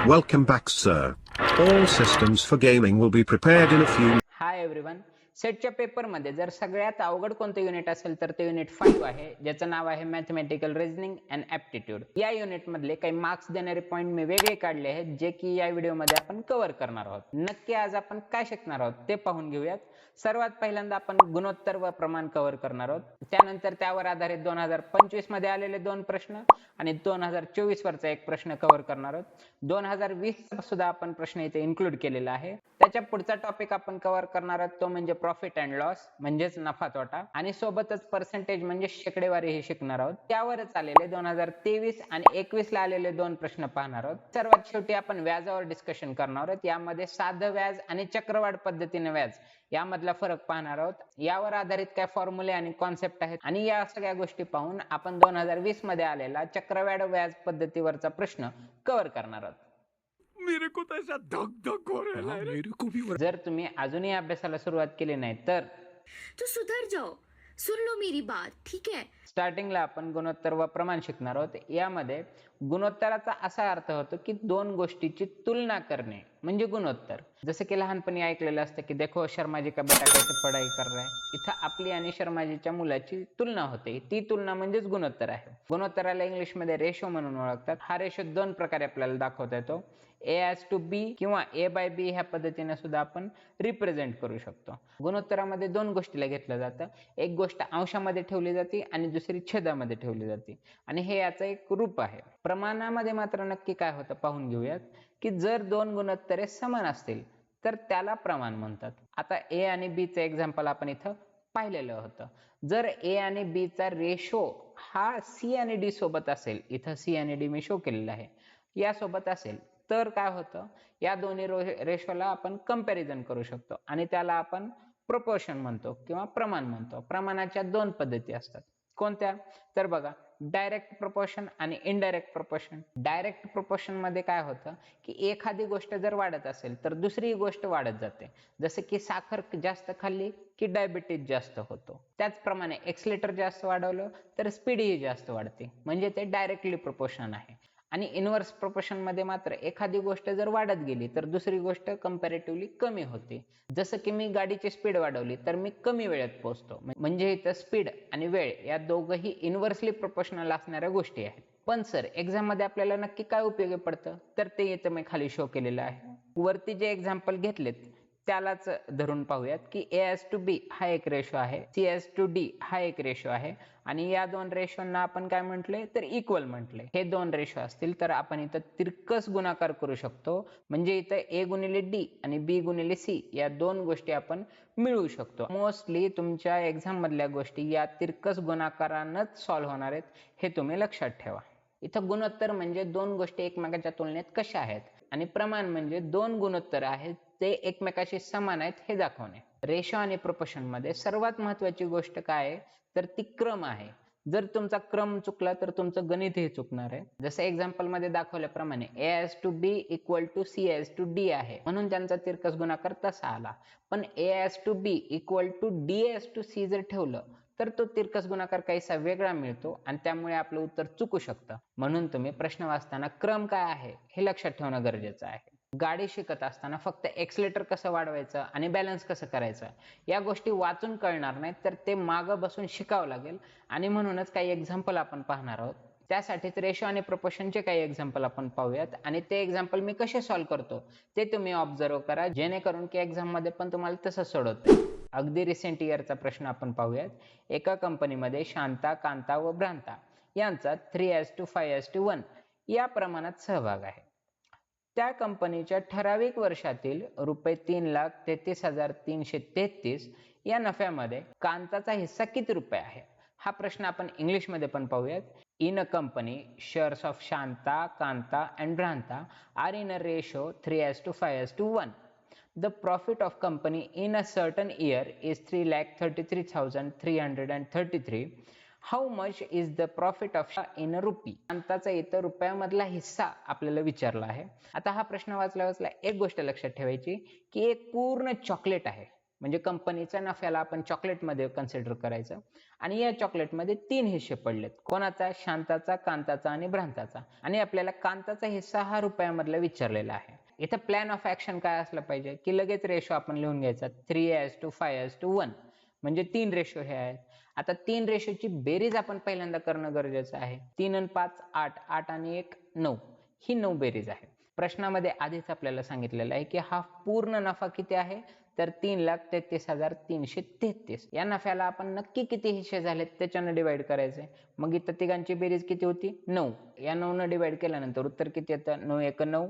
Welcome back, sir. All systems for gaming will be prepared in a few. Hi everyone. सेटच्या पेपरमध्ये जर सगळ्यात अवघड कोणतं युनिट असेल तर ते युनिट 5 आहे, ज्याचं नाव आहे मॅथमॅटिकल रिझनिंग अँड ॲप्टिट्यूड. या युनिट मधले काही मार्क्स देणारे पॉईंट मी वेगळे काढले आहेत, जे की या व्हिडिओमध्ये आपण कव्हर करणार आहोत. नक्की आज आपण काय शिकणार आहोत ते पाहून घेऊयात. सर्वात पहिल्यांदा आपण गुणोत्तर व प्रमाण कव्हर करणार आहोत. त्यानंतर त्यावर आधारित 2025 मध्ये आलेले 2 प्रश्न आणि 2024 वरचा एक प्रश्न कव्हर करणार आहोत. 2020 सुद्धा आपण प्रश्न इथे इन्क्लूड केलेला आहे. त्याच्या पुढचा टॉपिक आपण कव्हर करणार आहोत तो म्हणजे प्रॉफिट अँड लॉस म्हणजेच नफा तोटा, आणि सोबतच पर्सेंटेज म्हणजे शेकडेवारी हे शिकणार आहोत. त्यावरच आलेले 2023 आणि 21 ला आलेले 2 प्रश्न पाहणार आहोत. सर्वात शेवटी आपण व्याजावर डिस्कशन करणार आहोत. यामध्ये साधं व्याज आणि चक्रवाढ पद्धतीने व्याज यामधला फरक पाहणार आहोत. यावर आधारित काय फॉर्म्युले आणि कॉन्सेप्ट आहेत, आणि या सगळ्या गोष्टी पाहून आपण 2020 मध्ये आलेला चक्रवाढ व्याज पद्धतीवरचा प्रश्न कव्हर करणार आहोत. मेरे को तो ऐसा धक धक हो रहा है मेरे को भी जर तुम्ही अजूनही अभ्यासाला सुरुवात केली नाही तर तो सुधर जाओ, सुन लो मेरी बात, ठीक है? स्टार्टिंगला आपण गुणोत्तर व प्रमाण शिकणार आहोत. यामध्ये गुणोत्तराचा असा अर्थ होतो की 2 गोष्टीची तुलना करणे म्हणजे गुणोत्तर. जसं की लहानपणी ऐकलेलं असतं की देखो शर्माजी का बेटा कैसे पढ़ाई कर रहा है. इथं आपली आणि शर्माजीच्या मुलाची तुलना होते. ती तुलना म्हणजेच गुणोत्तर आहे. गुणोत्तराला इंग्लिशमध्ये रेशो म्हणून ओळखतात. हा रेशो 2 प्रकारे आपल्याला दाखवता येतो. A/B किंवा A/B ह्या पद्धतीने सुद्धा आपण रिप्रेझेंट करू शकतो. गुणोत्तरामध्ये 2 गोष्टीला घेतलं जातं. एक गोष्ट अंशामध्ये ठेवली जाते आणि दुसरी छेदामध्ये ठेवली जाते, आणि हे याचं एक रूप आहे. प्रमाणामध्ये मात्र नक्की काय होतं पाहून घेऊयात की जर 2 गुणोत्तरे समान असतील तर त्याला प्रमाण म्हणतात. आता A आणि B चं एक्झाम्पल आपण इथं पाहिलेलं होतं. जर A आणि B चा रेशो हा C आणि D सोबत असेल, इथं C आणि D मी शो केलेला आहे, या सोबत असेल तर काय होतं, या दोन्ही रेशोला आपण कंपॅरिझन करू शकतो आणि त्याला आपण प्रोपोर्शन म्हणतो किंवा प्रमाण म्हणतो. प्रमाणाच्या 2 पद्धती असतात. कोणत्या तर बघा, डायरेक्ट प्रोपोर्शन आणि इनडायरेक्ट प्रोपोर्शन. डायरेक्ट प्रोपोर्शन मध्ये काय होतं की एखादी गोष्ट जर वाढत असेल तर दुसरी गोष्ट वाढत जाते. जसं की साखर जास्त खाल्ली की डायबिटीज जास्त होतो. त्याचप्रमाणे एक्सलेटर जास्त वाढवलं तर स्पीड ही जास्त वाढते, म्हणजे ते डायरेक्टली प्रोपोर्शन आहे. आणि इनव्हर्स प्रोपोर्शन मध्ये मात्र एखादी गोष्ट जर वाढत गेली तर दुसरी गोष्ट कंपॅरेटिव्हली कमी होते. जसं की मी गाडीची स्पीड वाढवली तर मी कमी वेळेत पोहोचतो. म्हणजे इथं स्पीड आणि वेळ या दोघंही इनव्हर्सली प्रोपोर्शनल असणाऱ्या गोष्टी आहेत. पण सर एक्झाम मध्ये आपल्याला नक्की काय उपयोगी पडतं तर ते इथं मी खाली शो केलेलं आहे. वरती जे एक्झाम्पल घेतलेत त्यालाच धरून पाहूयात की A/B हा एक रेशो आहे, C/D हा एक रेशो आहे, आणि या 2 रेशोंना आपण काय म्हटले तर इक्वल म्हटले. हे 2 रेशो असतील तर आपण इथं तिरकस गुणाकार करू शकतो. म्हणजे इथं A गुणिले D आणि B गुणिले C या 2 गोष्टी आपण मिळवू शकतो. मोस्टली तुमच्या एक्झाम मधल्या गोष्टी या तिरकस गुणाकारानंच सॉल्व्ह होणार आहेत, हे तुम्ही लक्षात ठेवा. इथं गुणोत्तर म्हणजे 2 गोष्टी एकमेकांच्या तुलनेत कशा आहेत, आणि प्रमाण म्हणजे 2 गुणोत्तर आहेत ते एकमेकाशी समान आहेत हे दाखवणे. रेशो आणि प्रोपोर्शन मध्ये सर्वात महत्वाची गोष्ट काय आहे तर ती क्रम आहे. जर तुमचा क्रम चुकला तर तुमचं गणित हे चुकणार आहे. जसं एक्झाम्पल मध्ये दाखवल्याप्रमाणे A/B इक्वल टू C/D आहे, म्हणून त्यांचा तिरकस गुणाकार तसा आला. पण A/B इक्वल टू D/C जर ठेवलं तर तो तिरकस गुणाकार काहीसा वेगळा मिळतो आणि त्यामुळे आपलं उत्तर चुकू शकतं. म्हणून तुम्ही प्रश्न वाचताना क्रम काय आहे हे लक्षात ठेवणं गरजेचं आहे. गाडी शिकत असताना फक्त एक्सलेटर कसं वाढवायचं आणि बॅलन्स कसं करायचं या गोष्टी वाचून कळणार नाहीत, तर ते मागं बसून शिकावं लागेल. आणि म्हणूनच काही एक्झाम्पल आपण पाहणार आहोत. त्यासाठीच रेशो आणि प्रोपोर्शनचे काही एक्झाम्पल आपण पाहूयात, आणि ते एक्झाम्पल मी कसे सॉल्व्ह करतो ते तुम्ही ऑब्झर्व करा, जेणेकरून की एक्झाम मध्ये पण तुम्हाला तसं सोडवता येईल. अगदी रिसेंट इयरचा प्रश्न आपण पाहूयात. एका कंपनीमध्ये शांता, कांता व भ्रांता यांचा 3:5:1 या प्रमाणात सहभाग आहे. त्या कंपनीच्या ठराविक वर्षातील ₹3,33,333 या नफ्यामध्ये कांताचा हिस्सा किती रुपये आहे. हा प्रश्न आपण इंग्लिश मध्ये पण पाहूयात. In a company shares of Shanta, Kanta and Bhranta are in a ratio 3:5:1. The profit of company in a certain year is 3,33,333. How much is the profit of in a rupee? कांताचा इथं रुपयामधला हिस्सा आपल्याला विचारला आहे. आता हा प्रश्न वाचल्या एक गोष्ट लक्षात ठेवायची की एक पूर्ण चॉकलेट आहे, म्हणजे कंपनीच्या नफ्याला आपण चॉकलेटमध्ये कन्सिडर करायचं. आणि या चॉकलेटमध्ये 3 हिस्से पडलेत. कोणाचा? शांताचा, कांताचा आणि भ्रांताचा. आणि आपल्याला कांताचा हिस्सा हा रुपयामधला विचारलेला आहे. इथं प्लॅन ऑफ ऍक्शन काय असलं पाहिजे की लगेच रेशो आपण लिहून घ्यायचा 3:5:1, म्हणजे 3 रेशो हे आहेत. आता 3 रेशोची बेरीज आपण पहिल्यांदा करणं गरजेचं आहे. 3 आणि 5 8, 8 आणि 1 9, ही 9 बेरीज आहे. प्रश्नामध्ये आधीच आपल्याला सांगितलेलं आहे की हा पूर्ण नफा किती आहे, तर 3,33,333. या नफ्याला आपण नक्की किती हिस्से झालेत त्याच्यानं डिवाइड करायचे. मग इथं तिघांची बेरीज किती होती? 9. या 9 न डिवाइड केल्यानंतर उत्तर किती येतं? 9 1 9,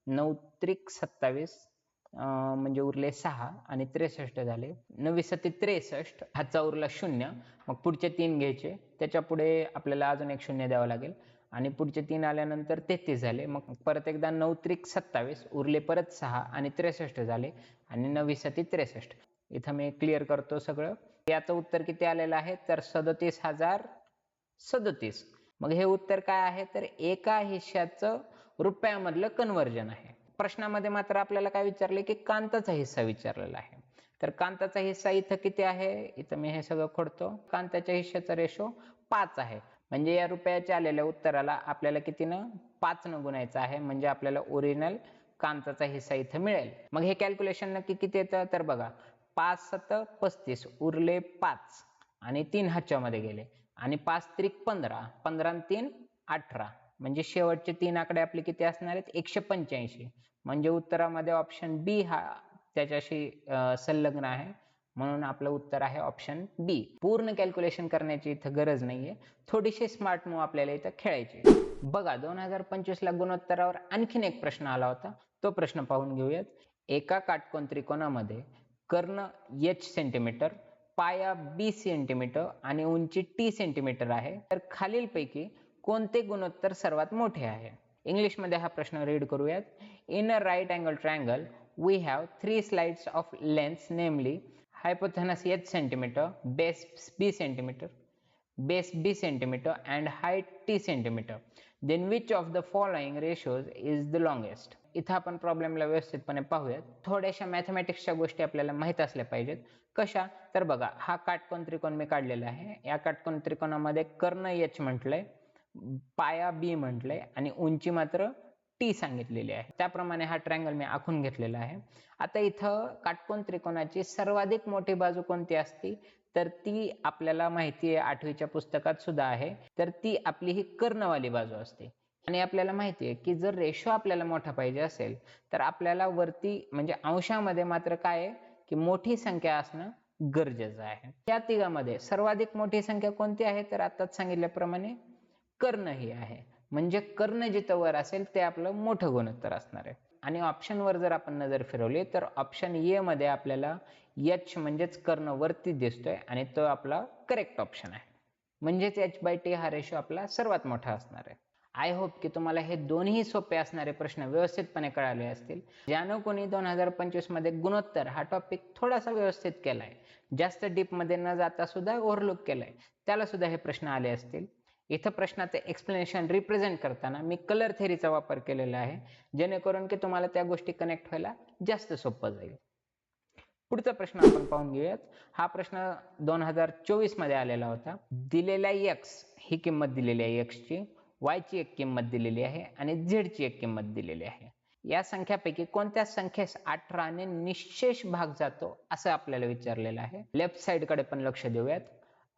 9 त्रिक 27, म्हणजे उरले 6 आणि 63 झाले. 9 7 63, हातचा उरला 0. मग पुढचे 3 घ्यायचे, त्याच्या पुढे आपल्याला अजून एक 0 द्यावा लागेल आणि पुढचे 3 आल्यानंतर 33 झाले. मग परत एकदा 9 त्रिक 27, उरले परत 6 आणि 63 झाले आणि 9 7 63. इथं मी क्लिअर करतो सगळं. याचं उत्तर किती आलेलं आहे, तर 37,037. मग हे उत्तर काय आहे, तर एका हिश्श्याचं रुपयामधलं कन्व्हर्जन आहे. प्रश्नामध्ये मात्र आपल्याला काय विचारले की कांताचा हिस्सा विचारलेला आहे. तर कांताचा हिस्सा इथं किती आहे, इथं मी हे सगळं खोडतो. कांताच्या हिश्श्याचा रेशो 5 आहे. म्हणजे या रुपयाच्या आलेल्या उत्तराला आपल्याला कितीनं? 5 न गुणायचं आहे. म्हणजे आपल्याला ओरिजिनल कांताचा हिस्सा इथं मिळेल. मग हे कॅल्क्युलेशन नक्की किती येतं, तर बघा 5 7 35, उरले 5 आणि 3 ह्याच्यामध्ये गेले आणि 5 त्रिक 15, 15 आणि 3 18, म्हणजे शेवटचे 3 आकडे आपले किती असणार आहेत? 185. म्हणजे उत्तरामध्ये ऑप्शन बी हा त्याच्याशी संलग्न आहे. म्हणून आपलं उत्तर आहे ऑप्शन बी. पूर्ण कॅल्क्युलेशन करण्याची इथं गरज नाहीये, थोडीशी स्मार्ट मूव्ह आपल्याला इथं खेळायची. बघा 2025 ला गुणोत्तरावर आणखीन एक प्रश्न आला होता. तो प्रश्न पाहून घेऊयात. एका काटकोन त्रिकोणामध्ये कर्ण h सेंटीमीटर, पाया b सेंटीमीटर आणि उंची t सेंटीमीटर आहे, तर खालीलपैकी कोणते गुणोत्तर सर्वात मोठे आहे? इंग्लिशमध्ये हा प्रश्न रीड करूयात. In a right angle triangle we have 3 slides of lengths, namely hypotenuse h centimeter, base b centimeter, base b centimeter and height t centimeter. Then which of the following ratios is the longest? इथं आपण प्रॉब्लेमला व्यवस्थितपणे पाहूयात. थोड्याशा मॅथमॅटिक्सच्या गोष्टी आपल्याला माहित असल्या पाहिजेत. कशा? तर बघा हा काटकोन त्रिकोण मी काढलेला आहे. या काटकोन त्रिकोणामध्ये कर्ण h म्हटलंय, पाया b म्हटलंय आणि उंची मात्र टी सांगितलेली आहे. त्याप्रमाणे हा ट्रायंगल मी आखून घेतलेला आहे. आता इथं काटकोन त्रिकोणाची सर्वाधिक मोठी बाजू कोणती असते, तर ती आपल्याला माहिती आहे, 8वीच्या पुस्तकात सुद्धा आहे. तर ती आपली ही कर्णवाली बाजू असते. आणि आपल्याला माहिती आहे की जर रेशो आपल्याला मोठा पाहिजे असेल तर आपल्याला वरती म्हणजे अंशामध्ये मात्र काय आहे की मोठी संख्या असणं गरजेचं आहे. या तिघामध्ये सर्वाधिक मोठी संख्या कोणती आहे, तर आताच सांगितल्याप्रमाणे कर्ण ही आहे. म्हणजे कर्ण जिथं वर असेल ते आपलं मोठं गुणोत्तर असणार आहे. आणि ऑप्शन वर जर आपण नजर फिरवली तर ऑप्शन ए मध्ये आपल्याला h म्हणजेच कर्ण वरती दिसतोय आणि तो आपला करेक्ट ऑप्शन आहे. म्हणजेच h/t हा रेशो आपला सर्वात मोठा असणार आहे. आय होप की तुम्हाला हे दोन्ही सोपे असणारे प्रश्न व्यवस्थितपणे कळाले असतील. ज्यानं कोणी 2025 मध्ये गुणोत्तर हा टॉपिक थोडासा व्यवस्थित केलाय, जास्त डीप मध्ये न जाता सुद्धा ओव्हरलुक केलाय, त्याला सुद्धा हे प्रश्न आले असतील. इथं प्रश्नाचे एक्सप्लेनेशन रिप्रेझेंट करताना मी कलर थेरीचा वापर केलेला आहे, जेणेकरून की तुम्हाला त्या गोष्टी कनेक्ट व्हायला जास्त सोपं जाईल. पुढचा प्रश्न आपण पाहून घेऊयात. हा प्रश्न 2024 मध्ये आलेला होता. दिलेल्या x ही किंमत दिलेली आहे, x ची, y ची एक किंमत दिलेली आहे आणि z ची एक किंमत दिलेली आहे. या संख्यापैकी कोणत्या संख्येस 18 ने निशेष भाग जातो असं आपल्याला विचारलेलं आहे. लेफ्ट साइड कडे पण लक्ष देऊयात.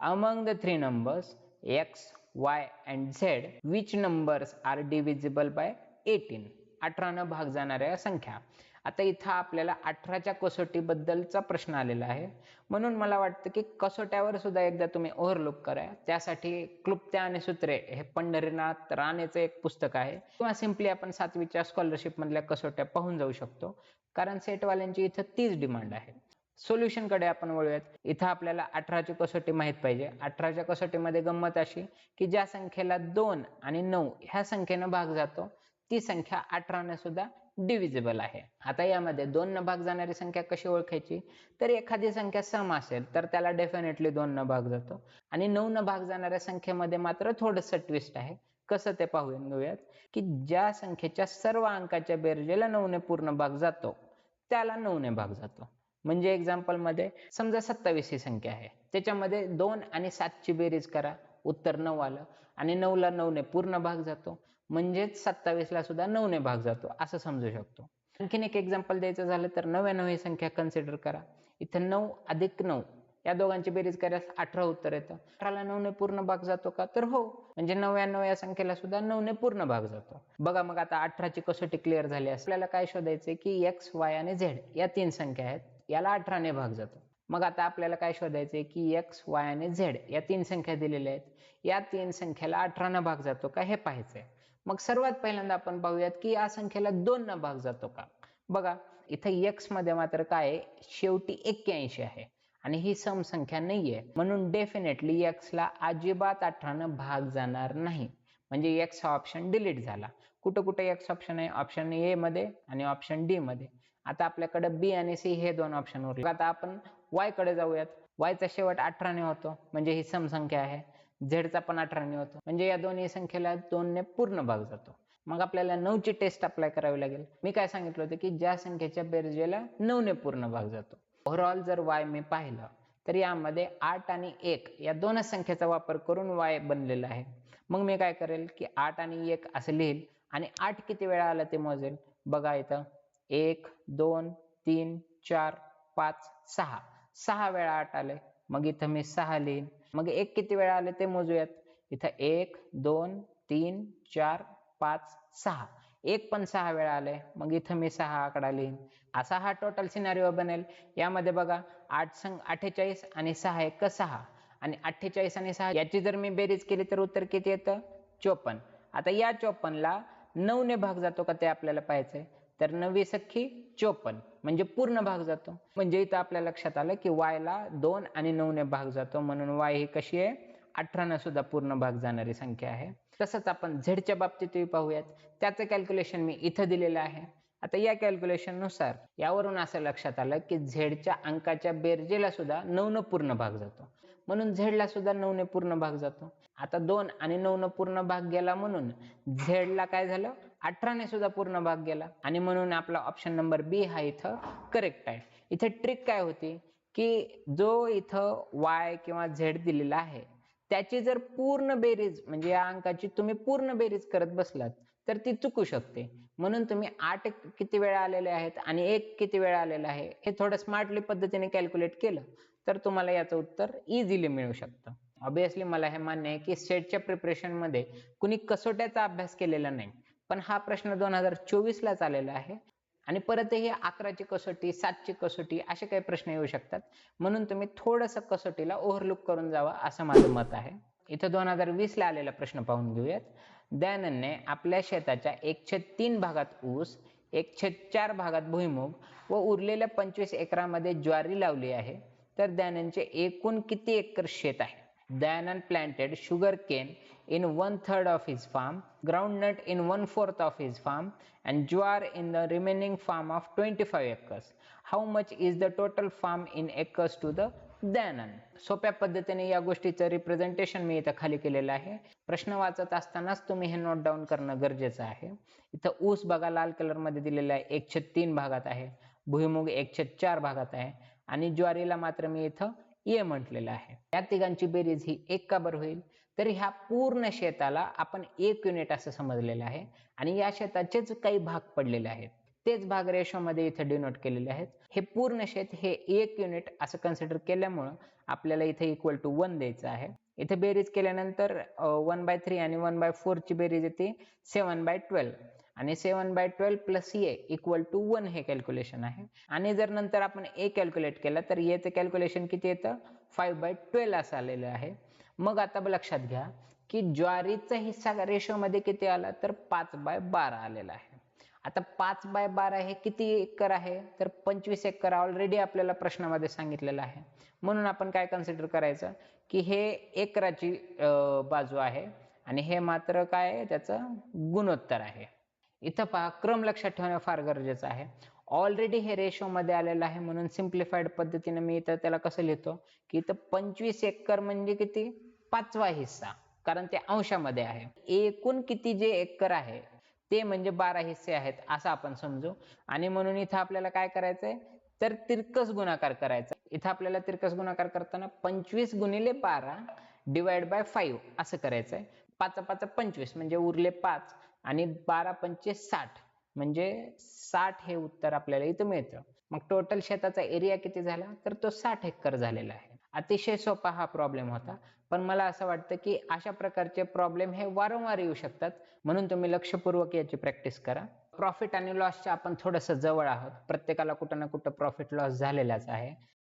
Among the 3 numbers x, y and z, which numbers are divisible by 18? 18 न भाग जाणाऱ्या संख्या. आता इथं आपल्याला 18च्या कसोटीबद्दलचा प्रश्न आलेला आहे, म्हणून मला वाटतं की कसोट्यावर सुद्धा एकदा तुम्ही ओव्हरलुक करा. त्यासाठी क्लुप्त्या आणि सूत्रे हे पंढरीनाथ राणेचं एक पुस्तक आहे, किंवा सिम्पली आपण 7वीच्या स्कॉलरशिप मधल्या कसोट्या पाहून जाऊ शकतो, कारण सेटवाल्यांची इथं तीच डिमांड आहे. सोल्युशन कडे आपण वळूयात. इथं आपल्याला 18ची कसोटी माहित पाहिजे. 18च्या कसोटीमध्ये गंमत अशी की ज्या संख्येला 2 आणि 9 ह्या संख्येनं भाग जातो ती संख्या 18 ने सुद्धा डिव्हिजिबल आहे. आता यामध्ये 2 न भाग जाणारी संख्या कशी ओळखायची, तर एखादी संख्या सम असेल तर त्याला डेफिनेटली 2 न भाग जातो आणि 9 न भाग जाणाऱ्या संख्येमध्ये मात्र थोडंसं ट्विस्ट आहे. कसं ते पाहून घेऊयात की ज्या संख्येच्या सर्व अंकाच्या बेरजेला 9 ने पूर्ण भाग जातो त्याला 9 ने भाग जातो. म्हणजे एक्झाम्पल मध्ये समजा 27 ही संख्या आहे, त्याच्यामध्ये 2 आणि 7 ची बेरीज करा, उत्तर 9 आलं आणि 9 ला 9 ने पूर्ण भाग जातो, म्हणजेच 27 ला सुद्धा 9 ने भाग जातो असं समजू शकतो. आणखीन एक एक्झाम्पल द्यायचं झालं तर 99 ही संख्या कन्सिडर करा. इथं 9 अधिक 9 या दोघांची बेरीज केल्यास 18 उत्तर येतं. 18 ला 9 ने पूर्ण भाग जातो का, तर हो, म्हणजे 99 या संख्येला सुद्धा 9 ने पूर्ण भाग जातो. बघा मग आता 18 ची कसोटी क्लिअर झाली. आपल्याला काय शोधायचे की x, y आणि z या 3 संख्या आहेत, याला 18 ने भाग जातो. मग आता आपल्याला काय शोधायचे की x, y आणि z या 3 संख्या दिलेल्या आहेत, या 3 संख्याला 18 ने भाग जातो का हे पाहायचंय. मग सर्वात पहिल्यांदा आपण पाहूयात की या संख्येला 2 ने भाग जातो का. बघा इथं x मध्ये मात्र काय आहे, शेवटी 81 आहे आणि ही सम संख्या नाहीये, म्हणून डेफिनेटली x ला अजिबात 18 ने भाग जाणार नाही. म्हणजे x हा ऑप्शन डिलीट झाला. कुठं कुठे x ऑप्शन आहे, ऑप्शन ए मध्ये आणि ऑप्शन डी मध्ये. आता आपल्याकडे बी आणि सी हे दोन ऑप्शन उरले. आता आपण y कडे जाऊयात. y चा शेवट 18 ने होतो, म्हणजे ही सम संख्या आहे. z चा पण 18 ने होतो, म्हणजे या दोन्ही संख्येला 2 ने पूर्ण भाग जातो. मग आपल्याला 9 ची टेस्ट अप्लाय करावी लागेल. मी काय सांगितलं होतं की ज्या संख्येच्या बेरजेला 9 ने पूर्ण भाग जातो. ओव्हरऑल जर y मी पाहिलं तर यामध्ये 8 आणि 1 या दोनच संख्येचा वापर करून y बनलेला आहे. मग मी काय करेल की 8 आणि 1 असं लिहिल आणि 8 किती वेळा आलं ते मोजेल. बघा इथं 1 2 3 4 5 6 6 वेळा 8 आले, मग इथं मी 6 लिहिन. मग 1 किती वेळा आले ते मोजूयात. इथं 1 2 3 4 5 6 1 पण 6 वेळा आले, मग इथं मी 6 आकडा लिहिन. असा हा टोटल सिनारिओ बनेल. यामध्ये बघा 48 आणि 6 1 6 आणि 48 आणि 6 याची जर मी बेरीज केली तर उत्तर किती येतं, 54. आता या 54 ला 9 ने भाग जातो का ते आपल्याला पाहायचंय. तर 9 सख्खी 54 म्हणजे पूर्ण भाग जातो. म्हणजे इथं आपल्या लक्षात आलं की y ला 2 आणि 9 ने भाग जातो, म्हणून y ही कशी आहे, 18 ने सुद्धा पूर्ण भाग जाणारी संख्या आहे. तसंच आपण z च्या बाबतीतही पाहूयात. त्याचं कॅल्क्युलेशन मी इथं दिलेलं आहे. आता या कॅल्क्युलेशन नुसार यावरून असं लक्षात आलं की z च्या अंकाच्या बेरजेला सुद्धा 9 ने पूर्ण भाग जातो, म्हणून z ला सुद्धा 9 ने पूर्ण भाग जातो. आता 2 आणि 9 ने पूर्ण भाग गेला म्हणून z ला काय झालं, 18 ने सुद्धा पूर्ण भाग गेला आणि म्हणून आपला ऑप्शन नंबर बी हा इथं करेक्ट आहे. इथे ट्रिक काय होती की जो इथं y किंवा z दिलेला आहे त्याची जर पूर्ण बेरीज म्हणजे या अंकाची तुम्ही पूर्ण बेरीज करत बसलात तर ती चुकू शकते. म्हणून तुम्ही 8 किती वेळा आलेले आहेत आणि 1 किती वेळा आलेला आहे हे थोडं स्मार्टली पद्धतीने कॅल्क्युलेट केलं तर तुम्हाला याचं उत्तर इझिली मिळू शकतं. ऑब्विसली मला हे मान्य आहे की सेटच्या प्रिपरेशन मध्ये कुणी कसोट्याचा अभ्यास केलेला नाही, पण हा प्रश्न 2024 लाच आलेला आहे आणि परतही 11ची कसोटी 7ची कसोटी असे काही प्रश्न येऊ शकतात, म्हणून तुम्ही थोडंसं कसोटीला ओव्हरलुक करून जावा असं माझं मत आहे. इथं 2020 ला आलेला प्रश्न पाहून घेऊयात. दयानंदने आपल्या शेताच्या 1/3 भागात ऊस, 1/4 भागात भुईमूग व उरलेल्या 25 एकरामध्ये ज्वारी लावली आहे, तर दयानंदचे एकूण किती एकर शेत आहे. Dayanand planted sugarcane in 1/3 of his farm, groundnut in 1/4 of his farm and jowar in the remaining farm of 25 acres. How much is the total farm in acres to the Dayanand. सोप्या पद्धतीने या गोष्टीचं रिप्रेझेंटेशन मी इथं खाली केलेलं आहे. प्रश्न वाचत असतानाच तुम्ही हे नोट डाऊन करणं गरजेचं आहे. इथं ऊस बघा लाल कलर मध्ये दिलेला आहे, 1/3 भागात आहे. भुईमूग 1/4 भागात आहे आणि ज्वारीला मात्र मी इथं ए म्हटलेलं आहे. या तिघांची बेरीज ही 1 का बरं होईल, तर ह्या पूर्ण शेताला आपण 1 युनिट असं समजलेलं आहे आणि या शेताचेच काही भाग पडलेले आहेत, तेच भाग रेशो मध्ये इथे डिनोट केलेले आहेत. हे पूर्ण शेत हे 1 युनिट असं कन्सिडर केल्यामुळं आपल्याला इथे इक्वल टू 1 द्यायचं आहे. इथे बेरीज केल्यानंतर 1/3 आणि 1/4 ची बेरीज येते 7/12 आणि 7/12 प्लस ए इक्वल टू 1 हे कॅल्क्युलेशन आहे. आणि जर नंतर आपण ए कॅल्क्युलेट केला तर याचं कॅल्क्युलेशन किती येतं, 5/12 असं आलेलं आहे. मग आता लक्षात घ्या की ज्वारीचा हिस्सा रेशो मध्ये किती आला, तर 5/12 आलेला आहे. आता 5/12 हे किती एकर आहे, तर 25 एकर ऑलरेडी आपल्याला प्रश्नामध्ये सांगितलेलं आहे. म्हणून आपण काय कन्सिडर करायचं की हे एकराची बाजू आहे आणि हे मात्र काय आहे, त्याचं गुणोत्तर आहे. इथं पहा क्रम लक्षात ठेवणं फार गरजेचं आहे. ऑलरेडी हे रेशो मध्ये आलेलं आहे, म्हणून सिम्प्लिफाईड पद्धतीने मी इथं त्याला कसं लिहितो की इथं 25 एकर म्हणजे किती, 5वा हिस्सा, कारण ते अंशामध्ये आहे. एकूण किती जे एकर आहे ते म्हणजे 12 हिस्से आहेत असं आपण समजू. आणि म्हणून इथं आपल्याला काय करायचंय, तर तिरकस गुणाकार करायचा. इथं आपल्याला तिरकस गुणाकार करताना 25 गुणिले 12 डिवाइड बाय 5 असं करायचं आहे. 5 5 25 म्हणजे उरले 5 आणि 12 पंचे 60 म्हणजे 60 हे उत्तर आपल्याला इथं मिळतं. मग टोटल शेताचा एरिया किती झाला तर तो 60 एकर झालेला आहे. अतिशय सोपा हा प्रॉब्लेम होता, पण मला असं वाटतं की अशा प्रकारचे प्रॉब्लेम हे वारंवार येऊ शकतात, म्हणून तुम्ही लक्षपूर्वक याची प्रॅक्टिस करा. प्रॉफिट आणि लॉसच्या आपण थोडंसं जवळ आहोत. प्रत्येकाला कुठं ना कुठं प्रॉफिट लॉस झालेलाच आहे.